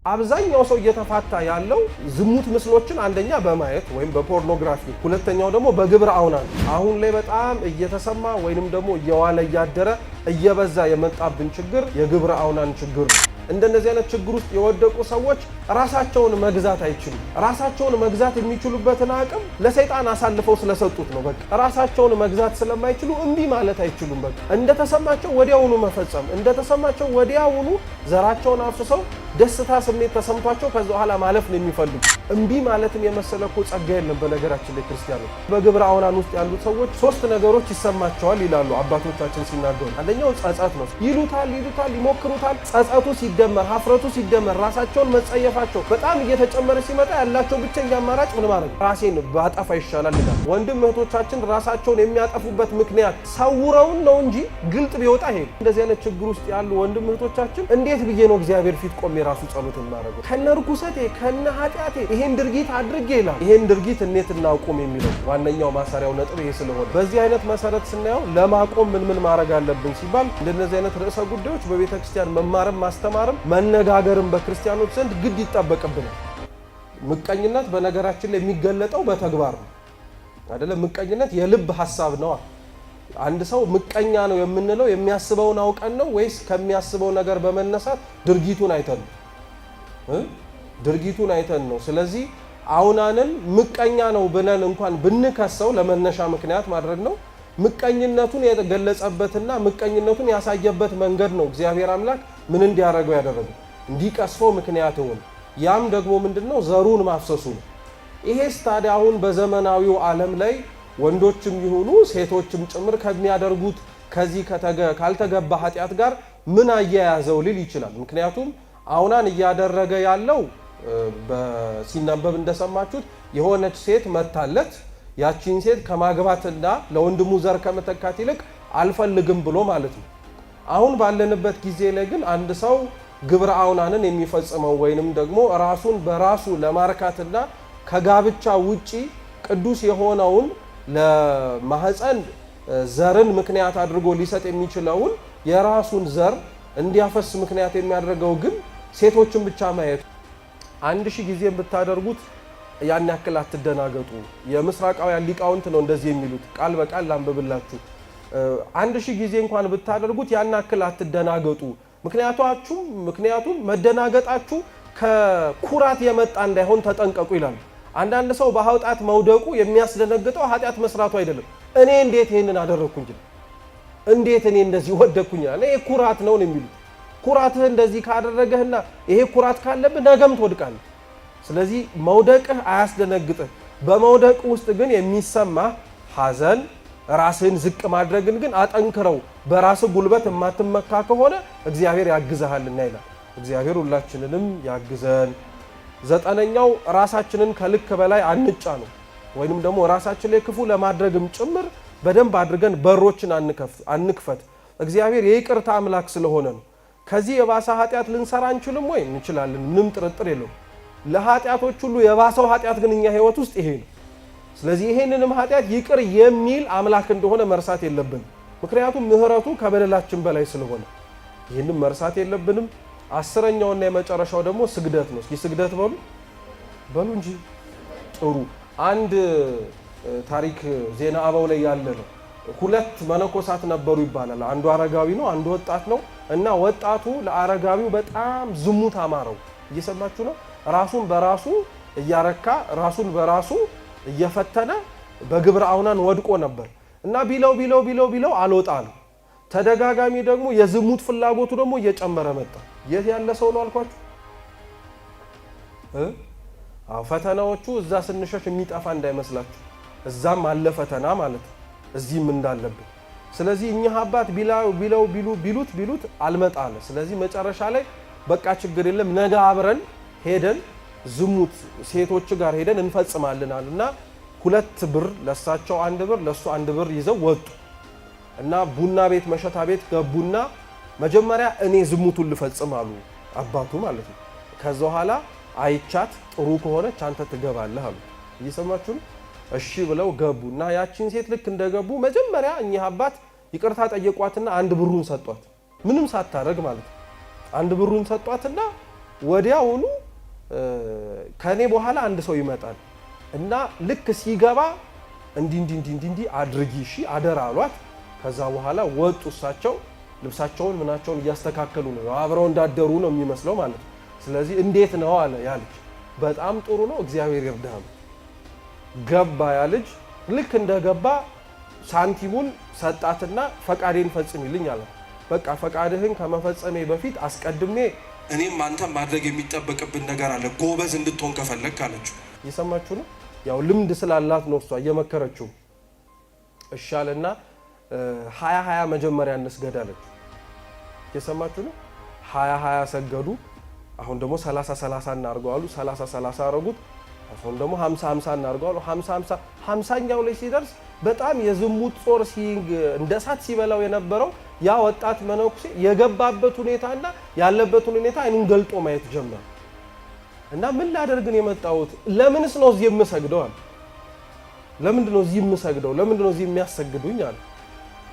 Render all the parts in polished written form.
አብዛኛው ሰው እየተፋታ ያለው ዝሙት ምስሎችን አንደኛ በማየት ወይም በፖርኖግራፊ ሁለተኛው ደግሞ በግብረ አውናን አሁን ላይ በጣም እየተሰማ ወይንም ደግሞ እየዋለ እያደረ እየበዛ የመጣብን ችግር የግብረ አውናን ችግር ነው። እንደነዚህ አይነት ችግር ውስጥ የወደቁ ሰዎች ራሳቸውን መግዛት አይችሉም። ራሳቸውን መግዛት የሚችሉበትን አቅም ለሰይጣን አሳልፈው ስለሰጡት ነው። በቃ ራሳቸውን መግዛት ስለማይችሉ እምቢ ማለት አይችሉም። በቃ እንደተሰማቸው ወዲያውኑ መፈጸም፣ እንደተሰማቸው ወዲያውኑ ዘራቸውን አፍስሰው ደስታ ስሜት ተሰምቷቸው ከዛ በኋላ ማለፍ ነው የሚፈልጉ። እምቢ ማለትን የመሰለ እኮ ጸጋ የለም። በነገራችን ላይ ክርስቲያኖች በግብረ አውናን ውስጥ ያሉት ሰዎች ሶስት ነገሮች ይሰማቸዋል ይላሉ አባቶቻችን ሲናገሩ። አንደኛው ጸጸት ነው። ይሉታል፣ ይሞክሩታል። ጸጸቱ ሲደመር ሀፍረቱ ሲደመር ራሳቸውን መጸየፋቸው በጣም እየተጨመረ ሲመጣ ያላቸው ብቸኛ አማራጭ ምን ማድረግ? ራሴን ባጠፋ ይሻላል ይላል። ወንድም እህቶቻችን ራሳቸውን የሚያጠፉበት ምክንያት ሰውረውን ነው እንጂ ግልጥ ቢወጣ ይሄ እንደዚህ አይነት ችግር ውስጥ ያሉ ወንድም እህቶቻችን እንዴት ብዬ ነው እግዚአብሔር ፊት ቆሜ ራሱ ጸሎት የማደርገው? ከነ ርኩሰቴ ከነ ኃጢአቴ ይሄን ድርጊት አድርጌ ይላል። ይሄን ድርጊት እንዴት እናቆም የሚለው ዋነኛው ማሰሪያው ነጥብ ይሄ ስለሆነ በዚህ አይነት መሰረት ስናየው ለማቆም ምን ማድረግ አለብን ሲባል እንደነዚህ አይነት ርዕሰ ጉዳዮች በቤተ ክርስቲያን መማርም ማስተማርም መነጋገርም በክርስቲያኖች ዘንድ ግድ ይጠበቅብናል። ምቀኝነት በነገራችን ላይ የሚገለጠው በተግባር ነው አይደለም። ምቀኝነት የልብ ሐሳብ ነው። አንድ ሰው ምቀኛ ነው የምንለው የሚያስበውን አውቀን ነው ወይስ ከሚያስበው ነገር በመነሳት ድርጊቱን አይተን ነው? ድርጊቱን አይተን ነው። ስለዚህ አውናንን ምቀኛ ነው ብለን እንኳን ብንከሰው ለመነሻ ምክንያት ማድረግ ነው። ምቀኝነቱን የገለጸበትና ምቀኝነቱን ያሳየበት መንገድ ነው እግዚአብሔር አምላክ ምን እንዲያደርገው ያደረገው እንዲቀስፈው ምክንያት ሆነ። ያም ደግሞ ምንድነው? ዘሩን ማፍሰሱ ነው። ይሄስ ታዲያ አሁን በዘመናዊው ዓለም ላይ ወንዶችም ይሁኑ ሴቶችም ጭምር ከሚያደርጉት ከዚህ ካልተገባ ኃጢአት ጋር ምን አያያዘው ሊል ይችላል። ምክንያቱም አውናን እያደረገ ያለው ሲነበብ እንደሰማችሁት የሆነች ሴት መታለት ያቺን ሴት ከማግባትና ለወንድሙ ዘር ከመተካት ይልቅ አልፈልግም ብሎ ማለት ነው። አሁን ባለንበት ጊዜ ላይ ግን አንድ ሰው ግብረ አውናንን የሚፈጽመው ወይንም ደግሞ ራሱን በራሱ ለማርካትና ከጋብቻ ውጪ ቅዱስ የሆነውን ለማህፀን ዘርን ምክንያት አድርጎ ሊሰጥ የሚችለውን የራሱን ዘር እንዲያፈስ ምክንያት የሚያደርገው ግን ሴቶችን ብቻ ማየት 1000 ጊዜ ብታደርጉት ያን ያክል አትደናገጡ። የምስራቃውያን ሊቃውንት ነው እንደዚህ የሚሉት። ቃል በቃል ላንብብላችሁ። 1000 ጊዜ እንኳን ብታደርጉት ያን ያክል አትደናገጡ። ምክንያቱም መደናገጣችሁ ከኩራት የመጣ እንዳይሆን ተጠንቀቁ ይላሉ። አንዳንድ ሰው በኃጢአት መውደቁ የሚያስደነግጠው ኃጢአት መስራቱ አይደለም። እኔ እንዴት ይሄንን አደረኩኝ? እንዴት እኔ እንደዚህ ወደኩኝ? እኔ ኩራት ነው የሚሉት። ኩራትህ እንደዚህ ካደረገህና ይሄ ኩራት ካለብህ ነገም ትወድቃለህ። ስለዚህ መውደቅህ አያስደነግጥህ። በመውደቅ ውስጥ ግን የሚሰማ ሐዘን፣ ራስህን ዝቅ ማድረግን ግን አጠንክረው በራስህ ጉልበት የማትመካ ከሆነ እግዚአብሔር ያግዝሃልና ይላል። እግዚአብሔር ሁላችንንም ያግዘን። 9ኛው ራሳችንን ከልክ በላይ አንጫ ነው። ወይንም ደግሞ ራሳችን ላይ ክፉ ለማድረግም ጭምር በደንብ አድርገን በሮችን አንክፈት። እግዚአብሔር የይቅርታ አምላክ ስለሆነ ነው። ከዚህ የባሰ ኃጢአት ልንሰራ እንችልም ወይ? እንችላለን፣ ምንም ጥርጥር የለውም። ለኃጢአቶች ሁሉ የባሰው ኃጢአት ግን እኛ ህይወት ውስጥ ይሄ ነው። ስለዚህ ይሄንንም ኃጢአት ይቅር የሚል አምላክ እንደሆነ መርሳት የለብንም። ምክንያቱም ምህረቱ ከበደላችን በላይ ስለሆነ ይህንም መርሳት የለብንም። 10ኛውና የመጨረሻው ደግሞ ስግደት ነው። እስኪ ስግደት በሉ እንጂ። ጥሩ። አንድ ታሪክ ዜና አበው ላይ ያለ ነው። 2 መነኮሳት ነበሩ ይባላል። አንዱ አረጋዊ ነው፣ አንዱ ወጣት ነው። እና ወጣቱ ለአረጋዊው በጣም ዝሙት አማረው። እየሰማችሁ ነው። ራሱን በራሱ እያረካ ራሱን በራሱ እየፈተነ በግብረ አውናን ወድቆ ነበር። እና ቢለው አልወጣም። ተደጋጋሚ ደግሞ የዝሙት ፍላጎቱ ደግሞ እየጨመረ መጣ። የት ያለ ሰው ነው አልኳችሁ? ፈተናዎቹ እዛ ስንሸሽ የሚጠፋ እንዳይመስላችሁ። እዛም አለ ፈተና ማለት ነው፣ እዚህም እንዳለብን። ስለዚህ እኛ አባት ቢሉት አልመጣለ። ስለዚህ መጨረሻ ላይ በቃ ችግር የለም ነገ አብረን ሄደን ዝሙት ሴቶች ጋር ሄደን እንፈጽማለን አሉና 2 ብር ለሳቸው 1 ብር ለሱ 1 ብር ይዘው ወጡ እና ቡና ቤት መሸታ ቤት ገቡና መጀመሪያ እኔ ዝሙቱን ልፈጽም አሉ አባቱ ማለት ነው። ከዛ በኋላ አይቻት ጥሩ ከሆነች አንተ ትገባለህ አሉ። እየሰማችሁ ነው? እሺ ብለው ገቡና ያቺን ሴት ልክ እንደገቡ መጀመሪያ እኚህ አባት ይቅርታ ጠየቋትና 1 ብሩን ሰጧት። ምንም ሳታረግ ማለት ነው። 1 ብሩን ሰጧትና ወዲያውኑ ከኔ በኋላ አንድ ሰው ይመጣል እና ልክ ሲገባ እንዲ አድርጊ እሺ አደራ አሏት። ከዛ በኋላ ወጡ። እሳቸው ልብሳቸውን ምናቸውን እያስተካከሉ ነው። አብረው እንዳደሩ ነው የሚመስለው ማለት ነው። ስለዚህ እንዴት ነው አለ ያ ልጅ። በጣም ጥሩ ነው እግዚአብሔር ይርዳህ። ገባ ያ ልጅ። ልክ እንደገባ ሳንቲሙን ሰጣትና ፈቃዴን ፈጽሚልኝ አለ። በቃ ፈቃድህን ከመፈጸሜ በፊት አስቀድሜ እኔም አንተም ማድረግ የሚጠበቅብን ነገር አለ ጎበዝ እንድትሆን ከፈለክ አለችው። እየሰማችሁ ነው? ያው ልምድ ስላላት ነው እሷ እየመከረችው። እሻለና 20 መጀመሪያ እንስገድ አለች። እየሰማችሁ ነው? 20 ሰገዱ። አሁን ደግሞ 30 እናርገው አሉ። 30 አረጉት። አሁን ደግሞ 50 እናርገው አሉ። 50ኛው ላይ ሲደርስ በጣም የዝሙት ጾር እንደ እሳት ሲበላው የነበረው ያ ወጣት መነኩሴ የገባበት ሁኔታና ያለበትን ሁኔታ አይኑን ገልጦ ማየት ጀመረ። እና ምን ላደርግን የመጣሁት ለምንስ ነው እዚህ የምሰግደው አለ። ለምንድን ነው እዚህ የምሰግደው? ለምንድን ነው እዚህ የሚያሰግዱኝ አለ።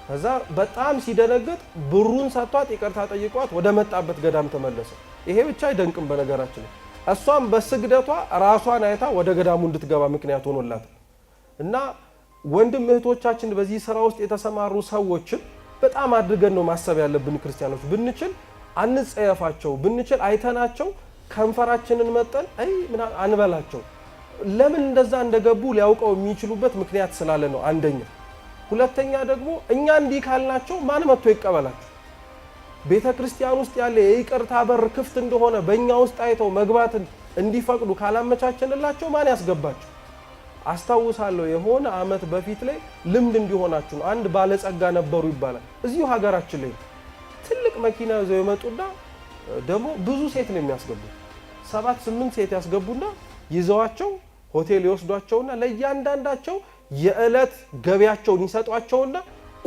ከዛ በጣም ሲደነግጥ ብሩን ሰጥቷት ይቅርታ ጠይቋት ወደ መጣበት ገዳም ተመለሰ። ይሄ ብቻ አይደንቅም በነገራችን ላይ እሷም በስግደቷ ራሷን አይታ ወደ ገዳሙ እንድትገባ ምክንያት ሆኖላት እና ወንድም እህቶቻችን በዚህ ስራ ውስጥ የተሰማሩ ሰዎችን በጣም አድርገን ነው ማሰብ ያለብን። ክርስቲያኖች ብንችል አንጸየፋቸው፣ ብንችል አይተናቸው ከንፈራችንን መጠን አይ ምን አንበላቸው። ለምን እንደዛ እንደገቡ ሊያውቀው የሚችሉበት ምክንያት ስላለ ነው አንደኛ። ሁለተኛ ደግሞ እኛ እንዲህ ካልናቸው ማን መጥቶ ይቀበላቸው? ቤተ ክርስቲያን ውስጥ ያለ የይቅርታ በር ክፍት እንደሆነ በእኛ ውስጥ አይተው መግባትን እንዲፈቅዱ ካላመቻቸንላቸው ማን ያስገባቸው? አስታውሳለሁ የሆነ አመት በፊት ላይ ልምድ እንዲሆናችሁ ነው። አንድ ባለጸጋ ነበሩ ይባላል እዚሁ ሀገራችን ላይ ትልቅ መኪና ይዘው የመጡና ደግሞ ብዙ ሴት ነው የሚያስገቡት። 7-8 ሴት ያስገቡና ይዘዋቸው ሆቴል ይወስዷቸውና ለእያንዳንዳቸው የዕለት ገቢያቸውን ይሰጧቸውና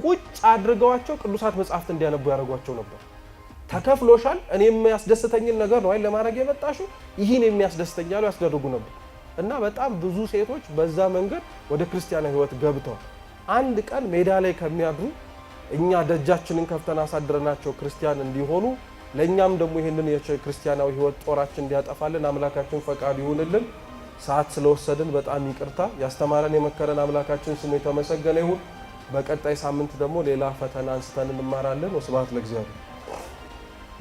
ቁጭ አድርገዋቸው ቅዱሳት መጻሕፍት እንዲያነቡ ያደርጓቸው ነበር። ተከፍሎሻል፣ እኔ የሚያስደስተኝን ነገር ነው አይደል ለማድረግ የመጣሽው፣ ይህን የሚያስደስተኛል ያስደርጉ ነበር። እና በጣም ብዙ ሴቶች በዛ መንገድ ወደ ክርስቲያናዊ ህይወት ገብተዋል። አንድ ቀን ሜዳ ላይ ከሚያድሩ እኛ ደጃችንን ከፍተን አሳድረናቸው ክርስቲያን እንዲሆኑ ለኛም ደግሞ ይሄንን የክርስቲያናዊ ህይወት ጦራችን እንዲያጠፋልን አምላካችን ፈቃዱ ይሁንልን። ሰዓት ስለወሰድን በጣም ይቅርታ። ያስተማረን የመከረን አምላካችን ስሙ የተመሰገነ ይሁን። በቀጣይ ሳምንት ደግሞ ሌላ ፈተና አንስተን እንማራለን። ወስብሐት ለእግዚአብሔር።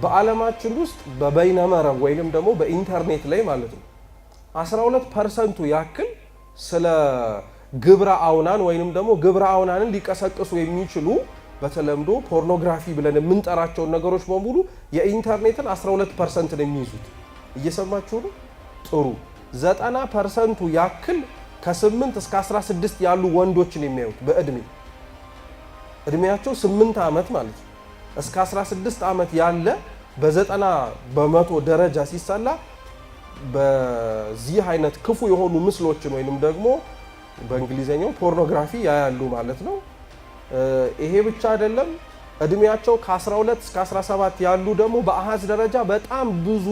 በዓለማችን ውስጥ በበይነመረብ ወይንም ደግሞ በኢንተርኔት ላይ ማለት ነው 12% ያክል ስለ ግብረ አውናን ወይንም ደግሞ ግብረ አውናንን ሊቀሰቅሱ የሚችሉ በተለምዶ ፖርኖግራፊ ብለን የምንጠራቸውን ነገሮች በሙሉ የኢንተርኔትን 12% ነው የሚይዙት። እየሰማችሁ ነው? ጥሩ 90% ያክል ከ8 እስከ 16 ያሉ ወንዶችን የሚያዩት እድሜያቸው 8 ዓመት ማለት ነው እስከ 16 ዓመት ያለ በ90% ደረጃ ሲሰላ በዚህ አይነት ክፉ የሆኑ ምስሎችን ወይንም ደግሞ በእንግሊዘኛው ፖርኖግራፊ ያያሉ ማለት ነው። ይሄ ብቻ አይደለም። እድሜያቸው ከ12 እስከ 17 ያሉ ደግሞ በአሃዝ ደረጃ በጣም ብዙ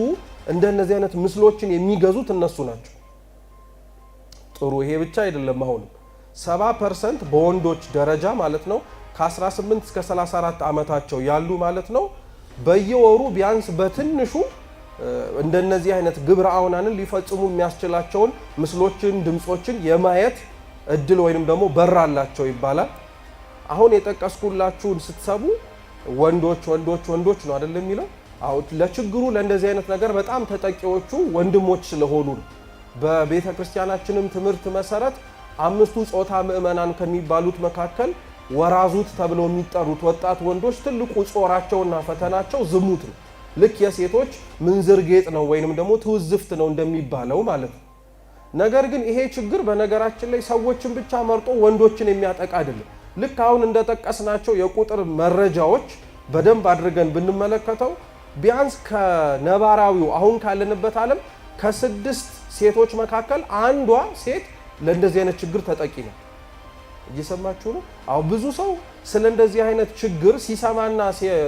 እንደነዚህ አይነት ምስሎችን የሚገዙት እነሱ ናቸው። ጥሩ ይሄ ብቻ አይደለም። አሁን 70% በወንዶች ደረጃ ማለት ነው ከ18 እስከ 34 ዓመታቸው ያሉ ማለት ነው በየወሩ ቢያንስ በትንሹ እንደነዚህ አይነት ግብረ አውናንን ሊፈጽሙ የሚያስችላቸውን ምስሎችን፣ ድምጾችን የማየት እድል ወይንም ደግሞ በር አላቸው ይባላል። አሁን የጠቀስኩላችሁን ስትሰቡ ወንዶች ነው አይደል የሚለው? አሁን ለችግሩ ለእንደዚህ አይነት ነገር በጣም ተጠቂዎቹ ወንድሞች ስለሆኑ ነው። በቤተ ክርስቲያናችንም ትምህርት መሰረት 5ቱ ጾታ ምእመናን ከሚባሉት መካከል ወራዙት ተብለው የሚጠሩት ወጣት ወንዶች ትልቁ ጾራቸውና ፈተናቸው ዝሙት ነው። ልክ የሴቶች ምንዝር ጌጥ ነው ወይንም ደግሞ ትውዝፍት ነው እንደሚባለው ማለት ነው። ነገር ግን ይሄ ችግር በነገራችን ላይ ሰዎችን ብቻ መርጦ ወንዶችን የሚያጠቃ አይደለም። ልክ አሁን እንደጠቀስናቸው የቁጥር መረጃዎች በደንብ አድርገን ብንመለከተው ቢያንስ ከነባራዊው አሁን ካለንበት ዓለም ከ6 ሴቶች መካከል አንዷ ሴት ለእንደዚህ አይነት ችግር ተጠቂ ነው። እየሰማችሁ ነው? አሁን ብዙ ሰው ስለ እንደዚህ አይነት ችግር ሲሰማና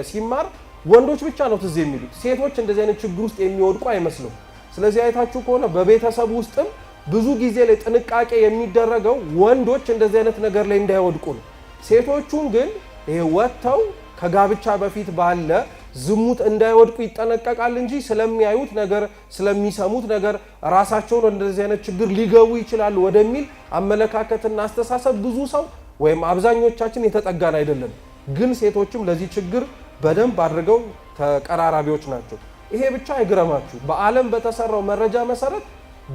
ሲማር ወንዶች ብቻ ነው ትዝ የሚሉት። ሴቶች እንደዚህ አይነት ችግር ውስጥ የሚወድቁ አይመስሉም። ስለዚህ አይታችሁ ከሆነ በቤተሰብ ውስጥም ብዙ ጊዜ ላይ ጥንቃቄ የሚደረገው ወንዶች እንደዚህ አይነት ነገር ላይ እንዳይወድቁ ነው። ሴቶቹን ግን ይሄ ወጥተው ከጋብቻ በፊት ባለ ዝሙት እንዳይወድቁ ይጠነቀቃል እንጂ ስለሚያዩት ነገር ስለሚሰሙት ነገር ራሳቸውን እንደዚህ አይነት ችግር ሊገቡ ይችላሉ ወደሚል አመለካከትና አስተሳሰብ ብዙ ሰው ወይም አብዛኞቻችን የተጠጋን አይደለም። ግን ሴቶችም ለዚህ ችግር በደንብ አድርገው ተቀራራቢዎች ናቸው። ይሄ ብቻ አይግረማችሁ። በዓለም በተሰራው መረጃ መሰረት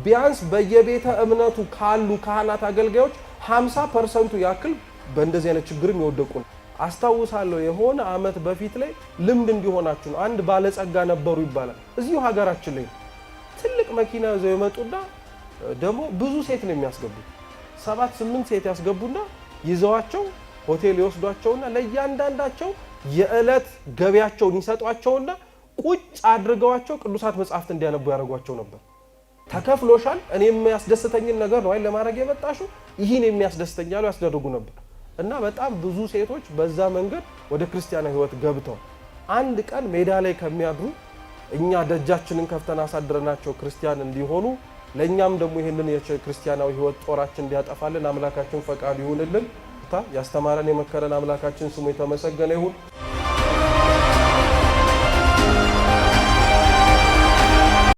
ቢያንስ በየቤተ እምነቱ ካሉ ካህናት አገልጋዮች 50% ያክል በእንደዚህ አይነት ችግርም ይወደቁ ነው። አስታውሳለሁ የሆነ አመት በፊት ላይ ልምድ እንዲሆናችሁ ነው። አንድ ባለጸጋ ነበሩ ይባላል እዚሁ ሀገራችን ላይ ትልቅ መኪና ይዘው የመጡና ደግሞ ብዙ ሴት ነው የሚያስገቡት 7-8 ሴት ያስገቡና ይዘዋቸው ሆቴል ይወስዷቸውና ለእያንዳንዳቸው የዕለት ገቢያቸውን ይሰጧቸውና ቁጭ አድርገዋቸው ቅዱሳት መጻሕፍት እንዲያነቡ ያደርጓቸው ነበር። ተከፍሎሻል እኔ የሚያስደስተኝን ነገር ነው አይደል ለማድረግ የመጣሽው ይህን የሚያስደስተኛል ያስደርጉ ነበር። እና በጣም ብዙ ሴቶች በዛ መንገድ ወደ ክርስቲያናዊ ህይወት ገብተው አንድ ቀን ሜዳ ላይ ከሚያድሩ እኛ ደጃችንን ከፍተን አሳድረናቸው ክርስቲያን እንዲሆኑ ለኛም ደግሞ ይሄንን የክርስቲያናዊ ህይወት ጦራችን እንዲያጠፋልን አምላካችን ፈቃዱ ይሁንልን። ያስተማረን የመከረን አምላካችን ስሙ የተመሰገነ ይሁን።